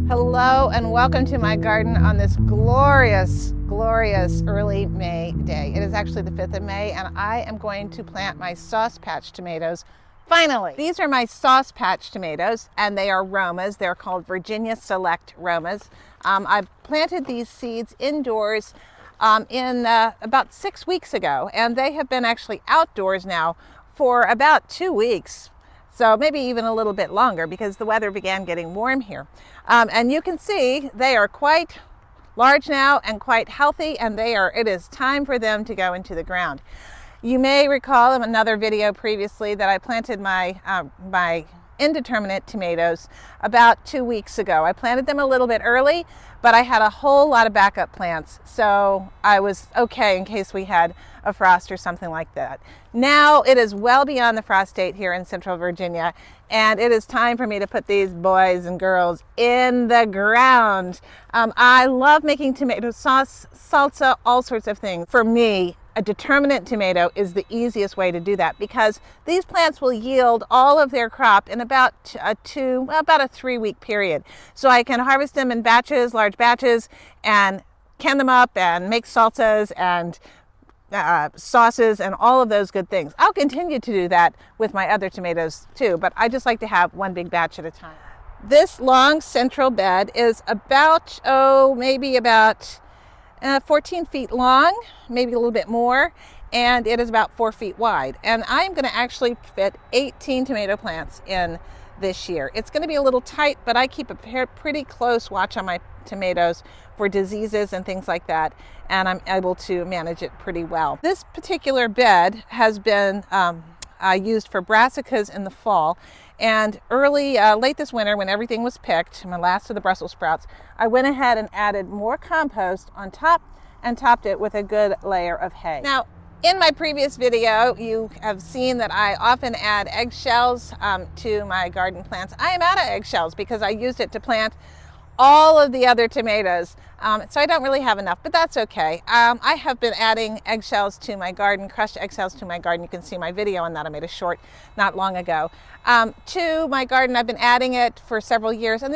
Hello and welcome to my garden on this glorious early May day. It is actually the 5th of May and I am going to plant my sauce patch tomatoes. Finally, these are my sauce patch tomatoes and they are Romas. They're called Virginia Select Romas. I planted these seeds indoors about 6 weeks ago, and they have been actually outdoors now for about 2 weeks. So maybe even a little bit longer because the weather began getting warm here. And you can see they are quite large now and quite healthy, and it is time for them to go into the ground. You may recall in another video previously that I planted my indeterminate tomatoes about 2 weeks ago. I planted them a little bit early, but I had a whole lot of backup plants, so I was okay in case we had a frost or something like that. Now it is well beyond the frost date here in Central Virginia, and it is time for me to put these boys and girls in the ground. I love making tomato sauce, salsa, all sorts of things. For me, a determinate tomato is the easiest way to do that because these plants will yield all of their crop in about a 3-week period. So I can harvest them in batches, large batches, and can them up and make salsas and sauces and all of those good things. I'll continue to do that with my other tomatoes too, but I just like to have one big batch at a time. This long central bed is about, maybe about 14 feet long, maybe a little bit more, and it is about 4 feet wide. And I'm going to actually fit 18 tomato plants in this year. It's going to be a little tight, but I keep a pretty close watch on my tomatoes for diseases and things like that, and I'm able to manage it pretty well. This particular bed has been used for brassicas in the fall, and late this winter when everything was picked, my last of the Brussels sprouts, I went ahead and added more compost on top and topped it with a good layer of hay. Now, in my previous video, you have seen that I often add eggshells to my garden plants. I am out of eggshells because I used it to plant all of the other tomatoes. So I don't really have enough, but that's okay. I have been adding eggshells to my garden, crushed eggshells to my garden. You can see my video on that. I made a short not long ago. To my garden, I've been adding it for several years, and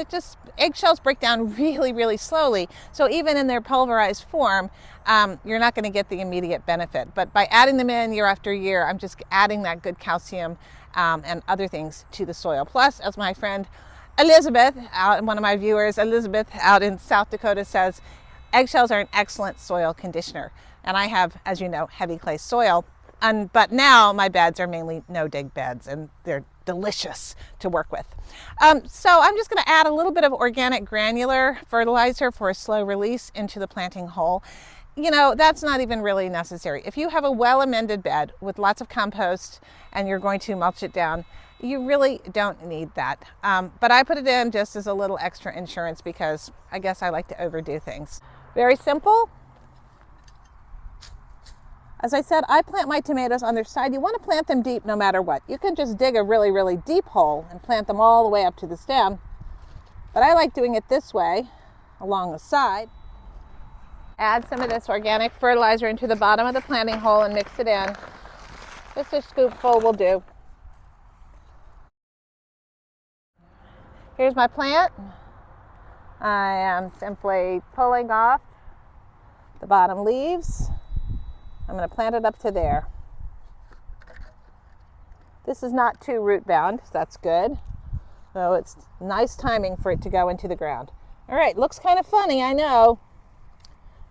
eggshells break down really slowly. So even in their pulverized form, you're not going to get the immediate benefit. But by adding them in year after year, I'm just adding that good calcium and other things to the soil. Plus, as my friend Elizabeth, one of my viewers, Elizabeth out in South Dakota says, eggshells are an excellent soil conditioner. And I have, as you know, heavy clay soil. But now my beds are mainly no-dig beds, and they're delicious to work with. So I'm just going to add a little bit of organic granular fertilizer for a slow release into the planting hole. You know, that's not even really necessary. If you have a well-amended bed with lots of compost and you're going to mulch it down, you really don't need that. But I put it in just as a little extra insurance because I guess I like to overdo things. Very simple. As I said, I plant my tomatoes on their side. You want to plant them deep no matter what. You can just dig a really deep hole and plant them all the way up to the stem. But I like doing it this way, along the side. Add some of this organic fertilizer into the bottom of the planting hole and mix it in. Just a scoopful will do. Here's my plant. I am simply pulling off the bottom leaves. I'm going to plant it up to there. This is not too root bound, so that's good. So it's nice timing for it to go into the ground. All right, looks kind of funny, I know.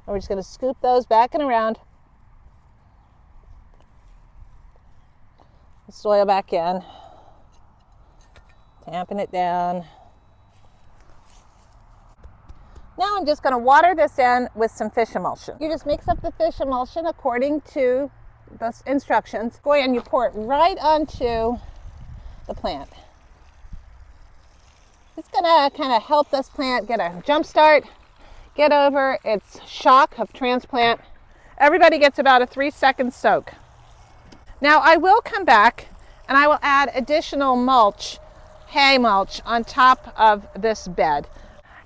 We're just going to scoop those back and around. The soil back in. Tamping it down. Now I'm just going to water this in with some fish emulsion. You just mix up the fish emulsion according to the instructions. Go ahead and you pour it right onto the plant. It's going to kind of help this plant get a jump start, get over its shock of transplant. Everybody gets about a 3-second soak. Now I will come back and I will add additional mulch, hay mulch, on top of this bed.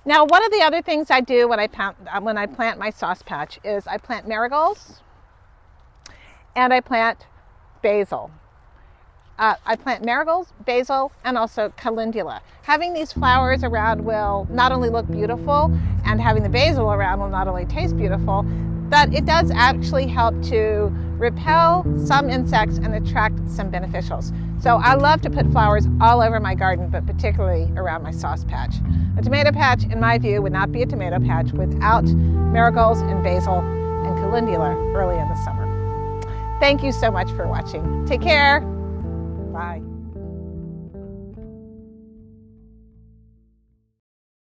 Now, one of the other things I do when I plant my sauce patch is I plant marigolds and I plant basil. I plant marigolds, basil, and also calendula. Having these flowers around will not only look beautiful, and having the basil around will not only taste beautiful, but it does actually help to repel some insects and attract some beneficials. So I love to put flowers all over my garden, but particularly around my sauce patch. A tomato patch, in my view, would not be a tomato patch without marigolds and basil and calendula early in the summer. Thank you so much for watching. Take care. Bye.